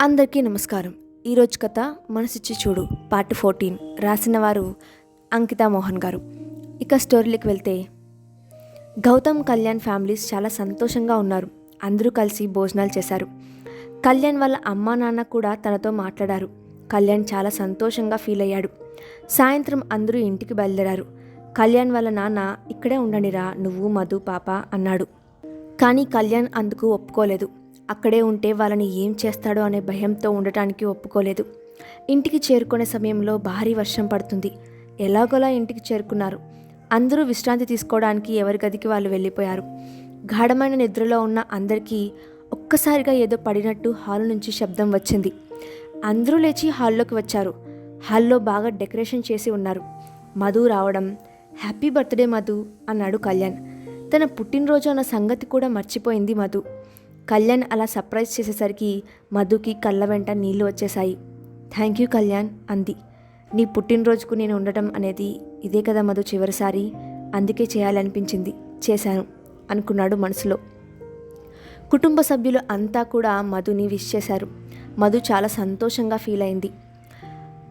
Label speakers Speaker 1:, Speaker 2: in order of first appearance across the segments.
Speaker 1: అందరికీ నమస్కారం. ఈరోజు కథ మనసిచ్చి చూడు పార్ట్ 14 రాసిన వారు అంకితా మోహన్ గారు. ఇక స్టోరీలోకి వెళ్తే, గౌతమ్ కళ్యాణ్ ఫ్యామిలీస్ చాలా సంతోషంగా ఉన్నారు. అందరూ కలిసి భోజనాలు చేశారు. కళ్యాణ్ వాళ్ళ అమ్మా నాన్న కూడా తనతో మాట్లాడారు. కళ్యాణ్ చాలా సంతోషంగా ఫీల్ అయ్యాడు. సాయంత్రం అందరూ ఇంటికి బయలుదేరారు. కళ్యాణ్ వాళ్ళ నాన్న ఇక్కడే ఉండనిరా నువ్వు మధు పాప అన్నాడు. కానీ కళ్యాణ్ అందుకు ఒప్పుకోలేదు. అక్కడే ఉంటే వాళ్ళని ఏం చేస్తాడో అనే భయంతో ఉండటానికి ఒప్పుకోలేదు. ఇంటికి చేరుకునే సమయంలో భారీ వర్షం పడుతుంది. ఎలాగోలా ఇంటికి చేరుకున్నారు. అందరూ విశ్రాంతి తీసుకోవడానికి ఎవరి గదికి వాళ్ళు వెళ్ళిపోయారు. గాఢమైన నిద్రలో ఉన్న అందరికీ ఒక్కసారిగా ఏదో పడినట్టు హాల్ నుంచి శబ్దం వచ్చింది. అందరూ లేచి హాల్లోకి వచ్చారు. హాల్లో బాగా డెకరేషన్ చేసి ఉన్నారు. మధు రావడం, హ్యాపీ బర్త్డే మధు అన్నాడు కళ్యాణ్. తన పుట్టినరోజు అన్న సంగతి కూడా మర్చిపోయింది మధు. కళ్యాణ్ అలా సర్ప్రైజ్ చేసేసరికి మధుకి కళ్ళ వెంట నీళ్లు వచ్చేశాయి. థ్యాంక్ యూ కళ్యాణ్ అంది. నీ పుట్టినరోజుకు నేను ఉండటం అనేది ఇదే కదా మధు చివరిసారి, అందుకే చేయాలనిపించింది, చేశాను అనుకున్నాడు మనసులో. కుటుంబ సభ్యులు అంతా కూడా మధుని విష్ చేశారు. మధు చాలా సంతోషంగా ఫీల్ అయింది.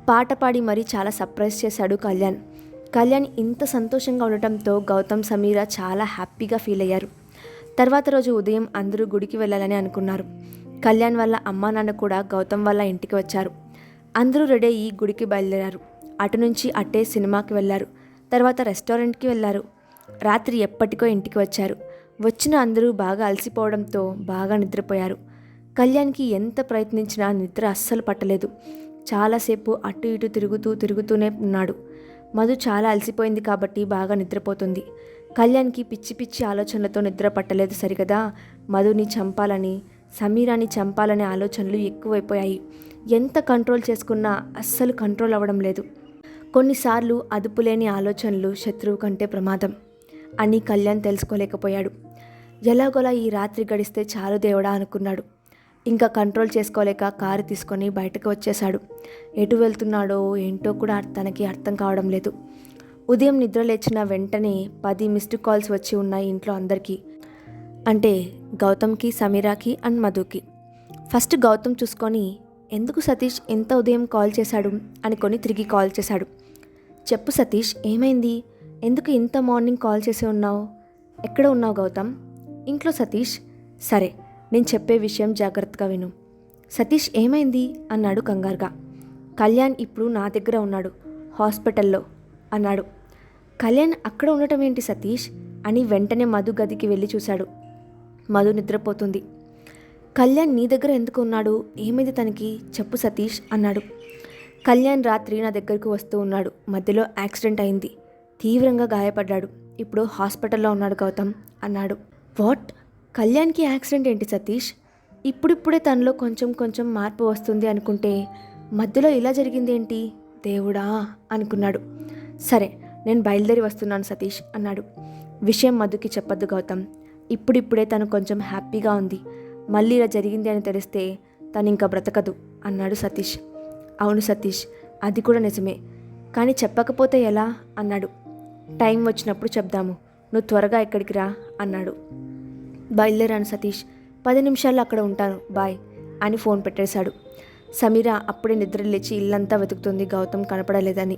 Speaker 1: పాట పాడి మరీ చాలా సర్ప్రైజ్ చేశాడు కళ్యాణ్. కళ్యాణ్ ఇంత సంతోషంగా ఉండటంతో గౌతమ్ సమీర చాలా హ్యాపీగా ఫీల్ అయ్యారు. తర్వాత రోజు ఉదయం అందరూ గుడికి వెళ్ళాలని అనుకున్నారు. కళ్యాణ్ వాళ్ళ అమ్మా నాన్న కూడా గౌతమ్ వాళ్ళ ఇంటికి వచ్చారు. అందరూ రెడీ అయ్యి గుడికి బయలుదేరారు. అటు నుంచి అట్టే సినిమాకి వెళ్ళారు. తర్వాత రెస్టారెంట్కి వెళ్ళారు. రాత్రి ఎప్పటికో ఇంటికి వచ్చారు. వచ్చిన అందరూ బాగా అలసిపోవడంతో బాగా నిద్రపోయారు. కళ్యాణ్కి ఎంత ప్రయత్నించినా నిద్ర అస్సలు పట్టలేదు. చాలాసేపు అటు ఇటు తిరుగుతూనే ఉన్నాడు. మధు చాలా అలసిపోయింది కాబట్టి బాగా నిద్రపోతుంది. కళ్యాణ్కి పిచ్చి పిచ్చి ఆలోచనలతో నిద్ర పట్టలేదు సరికదా. మధుని చంపాలని, సమీరాని చంపాలనే ఆలోచనలు ఎక్కువైపోయాయి. ఎంత కంట్రోల్ చేసుకున్నా అస్సలు కంట్రోల్ అవ్వడం లేదు. కొన్నిసార్లు అదుపులేని ఆలోచనలు శత్రువు కంటే ప్రమాదం అని కళ్యాణ్ తెలుసుకోలేకపోయాడు. ఎలాగోలా ఈ రాత్రి గడిస్తే చాలు దేవుడా అనుకున్నాడు. ఇంకా కంట్రోల్ చేసుకోలేక కారు తీసుకొని బయటకు వచ్చేశాడు. ఎటు వెళ్తున్నాడో ఏంటో కూడా తనకి అర్థం కావడం లేదు. ఉదయం నిద్ర లేచిన వెంటనే 10 మిస్డ్ కాల్స్ వచ్చి ఉన్నాయి ఇంట్లో అందరికీ. అంటే గౌతమ్కి, సమీరాకి అండ్ మధుకి. ఫస్ట్ గౌతమ్ చూసుకొని, ఎందుకు సతీష్ ఎంత ఉదయం కాల్ చేశాడు అనుకొని తిరిగి కాల్ చేశాడు. చెప్పు సతీష్, ఏమైంది? ఎందుకు ఇంత మార్నింగ్ కాల్ చేసి ఉన్నావు? ఎక్కడ ఉన్నావు గౌతమ్? ఇంట్లో సతీష్. సరే, నేను చెప్పే విషయం జాగ్రత్తగా విను. సతీష్ ఏమైంది అన్నాడు కంగారుగా. కళ్యాణ్ ఇప్పుడు నా దగ్గర ఉన్నాడు, హాస్పిటల్లో అన్నాడు. కళ్యాణ్ అక్కడ ఉండటం ఏంటి సతీష్ అని వెంటనే మధు గదికి వెళ్ళి చూశాడు. మధు నిద్రపోతుంది. కళ్యాణ్ నీ దగ్గర ఎందుకు ఉన్నాడు? ఏమైంది తనకి? చెప్పు సతీష్ అన్నాడు. కళ్యాణ్ రాత్రి నా దగ్గరకు వస్తూ ఉన్నాడు. మధ్యలో యాక్సిడెంట్ అయింది, తీవ్రంగా గాయపడ్డాడు. ఇప్పుడు హాస్పిటల్లో ఉన్నాడు గౌతమ్ అన్నాడు. వాట్? కళ్యాణ్కి యాక్సిడెంట్ ఏంటి సతీష్? ఇప్పుడిప్పుడే తనలో కొంచెం మార్పు వస్తుంది అనుకుంటే మధ్యలో ఇలా జరిగింది ఏంటి దేవుడా అనుకున్నాడు. సరే, నేను బయలుదేరి వస్తున్నాను సతీష్ అన్నాడు. విషయం మధుకి చెప్పొద్దు గౌతమ్. ఇప్పుడిప్పుడే తను కొంచెం హ్యాపీగా ఉంది. మళ్ళీ ఇలా జరిగింది అని తెలిస్తే తను ఇంకా బ్రతకదు అన్నాడు సతీష్. అవును సతీష్, అది కూడా నిజమే, కానీ చెప్పకపోతే ఎలా అన్నాడు. టైం వచ్చినప్పుడు చెప్దాము, నువ్వు త్వరగా ఇక్కడికి రా అన్నాడు. బయలుదేరాను సతీష్, 10 నిమిషాల్లో అక్కడ ఉంటాను, బాయ్ అని ఫోన్ పెట్టేశాడు. సమీర అప్పుడే నిద్ర లేచి ఇల్లంతా వెతుకుతుంది గౌతమ్ కనపడలేదని.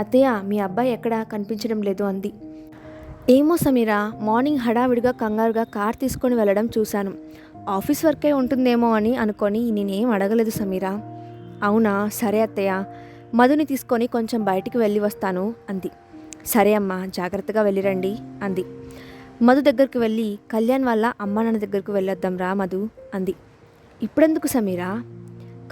Speaker 1: అత్తయ్య, మీ అబ్బాయి ఎక్కడా కనిపించడం లేదు అంది. ఏమో సమీర, మార్నింగ్ హడావిడిగా కంగారుగా కార్ తీసుకొని వెళ్ళడం చూశాను. ఆఫీస్ వర్కే ఉంటుందేమో అని అనుకొని నేనేం అడగలేదు సమీర. అవునా, సరే అత్తయ్య, మధుని తీసుకొని కొంచెం బయటికి వెళ్ళి వస్తాను అంది. సరే అమ్మా, జాగ్రత్తగా వెళ్ళిరండి అంది. మధు దగ్గరికి వెళ్ళి, కళ్యాణ్ వాళ్ళ అమ్మా నాన్న దగ్గరకు వెళ్ళొద్దాం రా మధు అంది. ఇప్పుడెందుకు సమీర?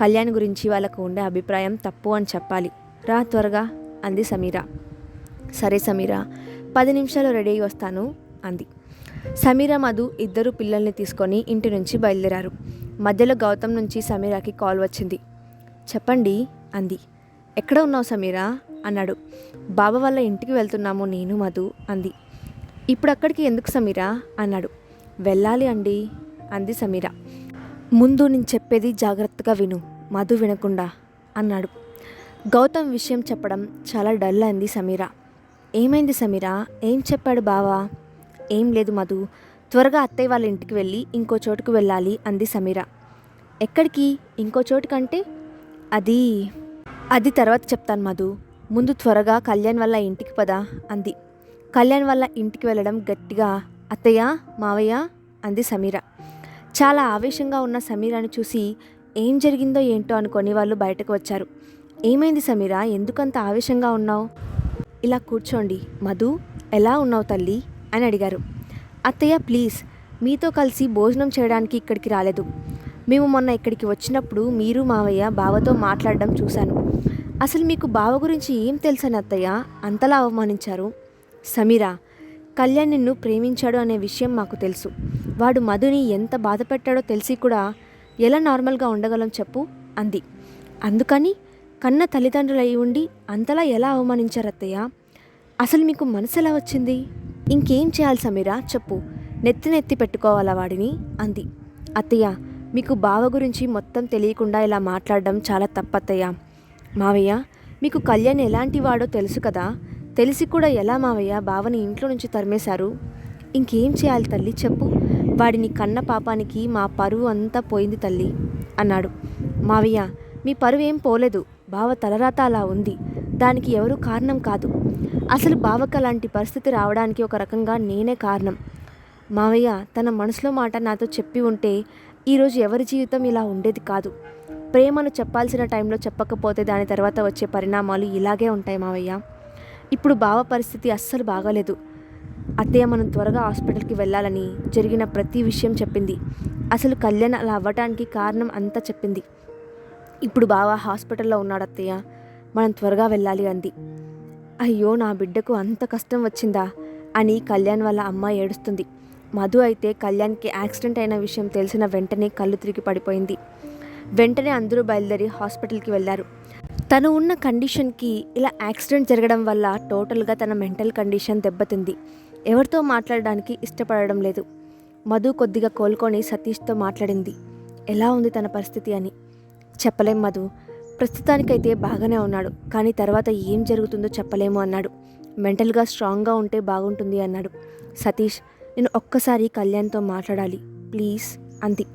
Speaker 1: కళ్యాణ్ గురించి వాళ్ళకు ఉండే అభిప్రాయం తప్పు అని చెప్పాలి, రా త్వరగా అంది సమీర. సరే సమీర, 10 నిమిషాలు రెడీ అయ్యి వస్తాను అంది. సమీర, మధు ఇద్దరు పిల్లల్ని తీసుకొని ఇంటి నుంచి బయలుదేరారు. మధ్యలో గౌతమ్ నుంచి సమీరాకి కాల్ వచ్చింది. చెప్పండి అంది. ఎక్కడ ఉన్నావు సమీర అన్నాడు. బాబా వాళ్ళ ఇంటికి వెళ్తున్నాము నేను మధు అంది. ఇప్పుడు అక్కడికి ఎందుకు సమీర అన్నాడు. వెళ్ళాలి అండి అంది సమీర. ముందు నేను చెప్పేది జాగ్రత్తగా విను, మధు వినకుండా అన్నాడు. గౌతమ్ విషయం చెప్పడం చాలా డల్ అయింది సమీర. ఏమైంది సమీర, ఏం చెప్పాడు బావా? ఏం లేదు మధు, త్వరగా అత్తయ్య వాళ్ళ ఇంటికి వెళ్ళి ఇంకో చోటుకు వెళ్ళాలి అంది సమీర. ఎక్కడికి? ఇంకో చోటుకంటే? అది అది తర్వాత చెప్తాను మధు. ముందు త్వరగా కళ్యాణ్ వాళ్ళ ఇంటికి పద అంది. కళ్యాణ్ వాళ్ళ ఇంటికి వెళ్ళడం గట్టిగా అత్తయ్య, మావయ్య అంది సమీర. చాలా ఆవేశంగా ఉన్న సమీరాని చూసి ఏం జరిగిందో ఏంటో అనుకొని వాళ్ళు బయటకు వచ్చారు. ఏమైంది సమీర, ఎందుకంత ఆవేశంగా ఉన్నావు? ఇలా కూర్చోండి. మధు, ఎలా ఉన్నావు తల్లి అని అడిగారు. అత్తయ్య ప్లీజ్, మీతో కలిసి భోజనం చేయడానికి ఇక్కడికి రాలేదు. మేము మొన్న ఇక్కడికి వచ్చినప్పుడు మీరు మావయ్య బావతో మాట్లాడడం చూశాను. అసలు మీకు బావ గురించి ఏం తెలుసని అత్తయ్య అంతలా అవమానించారు? సమీర, కళ్యాణ్ నిన్ను ప్రేమించాడు అనే విషయం మాకు తెలుసు. వాడు మధుని ఎంత బాధ పెట్టాడో తెలిసి కూడా ఎలా నార్మల్గా ఉండగలం చెప్పు అంది. అందుకని కన్న తల్లిదండ్రులు అయి ఉండి అంతలా ఎలా అవమానించారు అత్తయ్య? అసలు మీకు మనసు ఎలా వచ్చింది? ఇంకేం చేయాలి సమీర చెప్పు, నెత్తి పెట్టుకోవాలా వాడిని అంది. అత్తయ్య, మీకు బావ గురించి మొత్తం తెలియకుండా ఇలా మాట్లాడడం చాలా తప్పత్తయ్య. మావయ్య, మీకు కళ్యాణ్ ఎలాంటి వాడో తెలుసు కదా, తెలిసి కూడా ఎలా మావయ్య బావని ఇంట్లో నుంచి తరిమేశారు? ఇంకేం చేయాలి తల్లి చెప్పు, వాడిని కన్న పాపానికి మా పరువు అంతా పోయింది తల్లి అన్నాడు. మావయ్య, మీ పరువు ఏం పోలేదు. బావ తలరాత అలా ఉంది, దానికి ఎవరూ కారణం కాదు. అసలు బావకు అలాంటి పరిస్థితి రావడానికి ఒక రకంగా నేనే కారణం. మావయ్య తన మనసులో మాట నాతో చెప్పి ఉంటే ఈరోజు ఎవరి జీవితం ఇలా ఉండేది కాదు. ప్రేమను చెప్పాల్సిన టైంలో చెప్పకపోతే దాని తర్వాత వచ్చే పరిణామాలు ఇలాగే ఉంటాయి మావయ్య. ఇప్పుడు బావ పరిస్థితి అస్సలు బాగాలేదు. అత్తయ్య మనం త్వరగా హాస్పిటల్కి వెళ్ళాలని జరిగిన ప్రతి విషయం చెప్పింది. అసలు కళ్యాణ్ అలా అవ్వటానికి కారణం అంతా చెప్పింది. ఇప్పుడు బావ హాస్పిటల్లో ఉన్నాడు అత్తయ్య, మనం త్వరగా వెళ్ళాలి అంది. అయ్యో, నా బిడ్డకు అంత కష్టం వచ్చిందా అని కళ్యాణ్ వాళ్ళ అమ్మ ఏడుస్తుంది. మధు అయితే కళ్యాణ్కి యాక్సిడెంట్ అయిన విషయం తెలిసిన వెంటనే కళ్ళు తిరిగి పడిపోయింది. వెంటనే అందరూ బయలుదేరి హాస్పిటల్కి వెళ్ళారు. తను ఉన్న కండిషన్కి ఇలా యాక్సిడెంట్ జరగడం వల్ల టోటల్గా తన మెంటల్ కండిషన్ దెబ్బతింది. ఎవరితో మాట్లాడడానికి ఇష్టపడడం లేదు. మధు కొద్దిగా కోలుకొని సతీష్తో మాట్లాడింది. ఎలా ఉంది తన పరిస్థితి అని. చెప్పలేం మధు, ప్రస్తుతానికైతే బాగానే ఉన్నాడు, కానీ తర్వాత ఏం జరుగుతుందో చెప్పలేము అన్నాడు. మెంటల్గా స్ట్రాంగ్గా ఉంటే బాగుంటుంది అన్నాడు. సతీష్, నేను ఒక్కసారి కళ్యాణ్తో మాట్లాడాలి ప్లీజ్ అంది.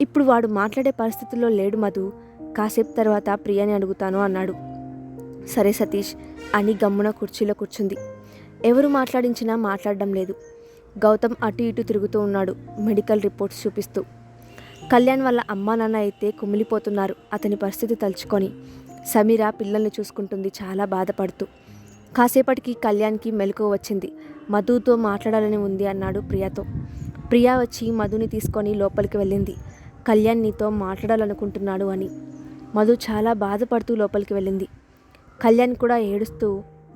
Speaker 1: ఇప్పుడు వాడు మాట్లాడే పరిస్థితుల్లో లేడు మధు, కాసేపు తర్వాత ప్రియాని అడుగుతాను అన్నాడు. సరే సతీష్ అని గమ్మున కుర్చీలో కూర్చుంది. ఎవరు మాట్లాడించినా మాట్లాడడం లేదు. గౌతమ్ అటు ఇటు తిరుగుతూ ఉన్నాడు మెడికల్ రిపోర్ట్స్ చూపిస్తూ. కళ్యాణ్ వాళ్ళ అమ్మా నాన్న అయితే కుమిలిపోతున్నారు అతని పరిస్థితి తలుచుకొని. సమీర పిల్లల్ని చూసుకుంటుంది చాలా బాధపడుతూ. కాసేపటికి కళ్యాణ్కి మెలకువ వచ్చింది. మధుతో మాట్లాడాలని ఉంది అన్నాడు ప్రియాతో. ప్రియా వచ్చి మధుని తీసుకొని లోపలికి వెళ్ళింది. కళ్యాణ్ నీతో మాట్లాడాలనుకుంటున్నాడు అని. మధు చాలా బాధపడుతూ లోపలికి వెళ్ళింది. కళ్యాణ్ కూడా ఏడుస్తూ,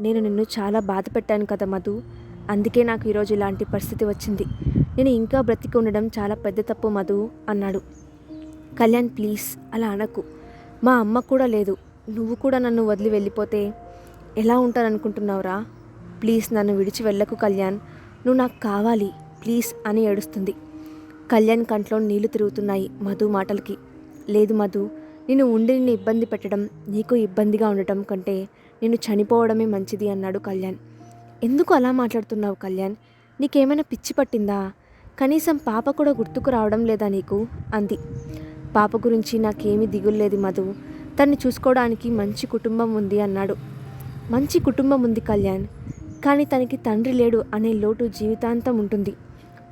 Speaker 1: నేను నిన్ను చాలా బాధ పెట్టాను కదా మధు, అందుకే నాకు ఈరోజు ఇలాంటి పరిస్థితి వచ్చింది. నేను ఇంకా బ్రతికి ఉండడం చాలా పెద్ద తప్పు మధు అన్నాడు. కళ్యాణ్ ప్లీజ్ అలా అనకు, మా అమ్మ కూడా లేదు, నువ్వు కూడా నన్ను వదిలి వెళ్ళిపోతే ఎలా ఉంటాననుకుంటున్నావురా? ప్లీజ్ నన్ను విడిచి వెళ్ళకు కళ్యాణ్, నువ్వు నాకు కావాలి ప్లీజ్ అని ఏడుస్తుంది. కళ్యాణ్ కంట్లో నీళ్లు తిరుగుతున్నాయి మధు మాటలకి. లేదు మధు, నేను ఉండి నిన్ను ఇబ్బంది పెట్టడం, నీకు ఇబ్బందిగా ఉండటం కంటే నేను చనిపోవడమే మంచిది అన్నాడు కళ్యాణ్. ఎందుకు అలా మాట్లాడుతున్నావు కళ్యాణ్, నీకేమైనా పిచ్చి పట్టిందా? కనీసం పాప కూడా గుర్తుకు రావడం లేదా నీకు అంది. పాప గురించి నాకేమీ దిగులేదు మధు, తన్ని చూసుకోవడానికి మంచి కుటుంబం ఉంది అన్నాడు. మంచి కుటుంబం ఉంది కళ్యాణ్, కానీ తనకి తండ్రి లేడు అనే లోటు జీవితాంతం ఉంటుంది.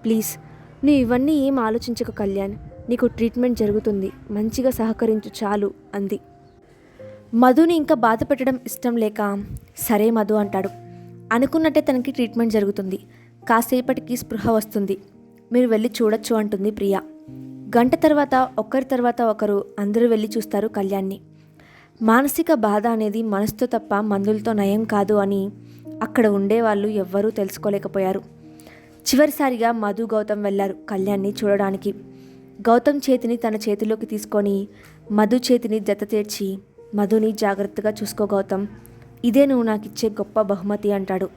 Speaker 1: ప్లీజ్ నువ్వు ఇవన్నీ ఏం ఆలోచించకు కళ్యాణ్, నీకు ట్రీట్మెంట్ జరుగుతుంది, మంచిగా సహకరించు చాలు అంది. మధుని ఇంకా బాధ పెట్టడం ఇష్టం లేక సరే మధు అంటాడు. అనుకున్నట్టే తనకి ట్రీట్మెంట్ జరుగుతుంది. కాసేపటికి స్పృహ వస్తుంది. మీరు వెళ్ళి చూడొచ్చు అంటుంది ప్రియా. గంట తర్వాత ఒకరి తర్వాత ఒకరు అందరూ వెళ్ళి చూస్తారు కళ్యాణ్ని. మానసిక బాధ అనేది మనసుతో తప్ప మందులతో నయం కాదు అని అక్కడ ఉండేవాళ్ళు ఎవ్వరూ తెలుసుకోలేకపోయారు. చివరిసారిగా మధు గౌతమ్ వెళ్లారు కళ్యాణ్ని చూడడానికి. గౌతమ్ చేతిని తన చేతిలోకి తీసుకొని మధు చేతిని జత తీర్చి, మధుని జాగ్రత్తగా చూసుకో గౌతమ్, ఇదే నువ్వు నాకు ఇచ్చే గొప్ప బహుమతి అంటాడు.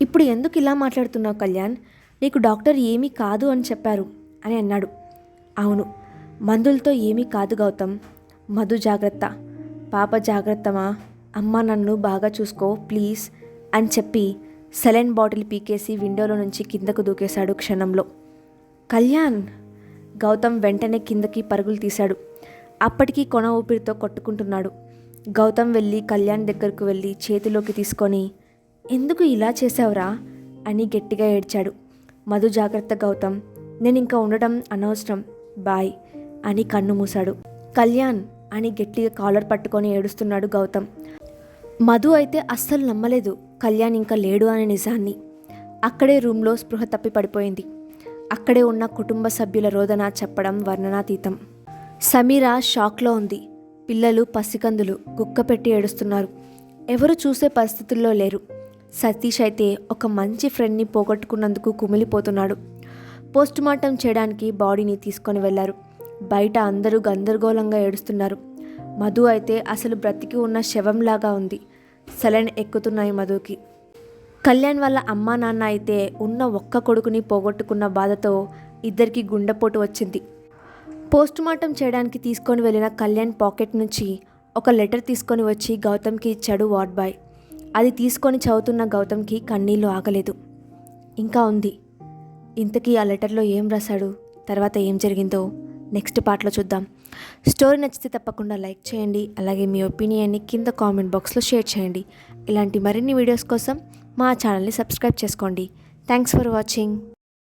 Speaker 1: ఇప్పుడు ఎందుకు ఇలా మాట్లాడుతున్నావు కళ్యాణ్, నీకు డాక్టర్ ఏమీ కాదు అని చెప్పారు అని అన్నాడు. అవును, మందులతో ఏమీ కాదు గౌతమ్, మధు జాగ్రత్త, పాప జాగ్రత్తమా, అమ్మ నన్ను బాగా చూసుకో ప్లీజ్ అని చెప్పి సెలైన్ బాటిల్ పీకేసి విండోలో నుంచి కిందకు దూకేశాడు క్షణంలో. కళ్యాణ్ గౌతమ్ వెంటనే కిందకి పరుగులు తీశాడు. అప్పటికి కొన ఊపిరితో కొట్టుకుంటున్నాడు. గౌతమ్ వెళ్ళి కళ్యాణ్ దగ్గరకు వెళ్ళి చేతిలోకి తీసుకొని, ఎందుకు ఇలా చేసావురా అని గట్టిగా ఏడ్చాడు. మధు జాగ్రత్త గౌతమ్, నేను ఇంకా ఉండడం అనవసరం, బాయ్ అని కన్ను మూశాడు. కళ్యాణ్ అని గట్టిగా కాలర్ పట్టుకొని ఏడుస్తున్నాడు గౌతమ్. మధు అయితే అస్సలు నమ్మలేదు కళ్యాణ్ ఇంకా లేడు అనే నిజాన్ని. అక్కడే రూమ్లో స్పృహ తప్పి పడిపోయింది. అక్కడే ఉన్న కుటుంబ సభ్యుల రోదన చెప్పడం వర్ణనాతీతం. సమీర షాక్లో ఉంది. పిల్లలు పసికందులు గుక్క పెట్టి ఏడుస్తున్నారు. ఎవరు చూసే పరిస్థితుల్లో లేరు. సతీష్ అయితే ఒక మంచి ఫ్రెండ్ని పోగొట్టుకున్నందుకు కుమిలిపోతున్నాడు. పోస్టుమార్టం చేయడానికి బాడీని తీసుకొని వెళ్లారు. బయట అందరూ గందరగోళంగా ఏడుస్తున్నారు. మధు అయితే అసలు బ్రతికి ఉన్న శవంలాగా ఉంది. సెలైన్ ఎక్కుతున్నాయి మధుకి. కళ్యాణ్ వాళ్ళ అమ్మా నాన్న అయితే ఉన్న ఒక్క కొడుకుని పోగొట్టుకున్న బాధతో ఇద్దరికి గుండెపోటు వచ్చింది. పోస్టుమార్టం చేయడానికి తీసుకొని వెళ్ళిన కళ్యాణ్ పాకెట్ నుంచి ఒక లెటర్ తీసుకొని వచ్చి గౌతమ్కి ఇచ్చాడు వార్డ్ బాయ్. అది తీసుకొని చదువుతున్న గౌతమ్కి కన్నీళ్లు ఆగలేదు. ఇంకా ఉంది. ఇంతకీ ఆ లెటర్లో ఏం రాశాడు, తర్వాత ఏం జరిగిందో నెక్స్ట్ పార్ట్లో చూద్దాం. స్టోరీ నచ్చితే తప్పకుండా లైక్ చేయండి. అలాగే మీ ఒపీనియన్ని కింద కామెంట్ బాక్స్లో షేర్ చేయండి. ఇలాంటి మరిన్ని వీడియోస్ కోసం మా ఛానల్ని సబ్స్క్రైబ్ చేసుకోండి. Thanks for watching.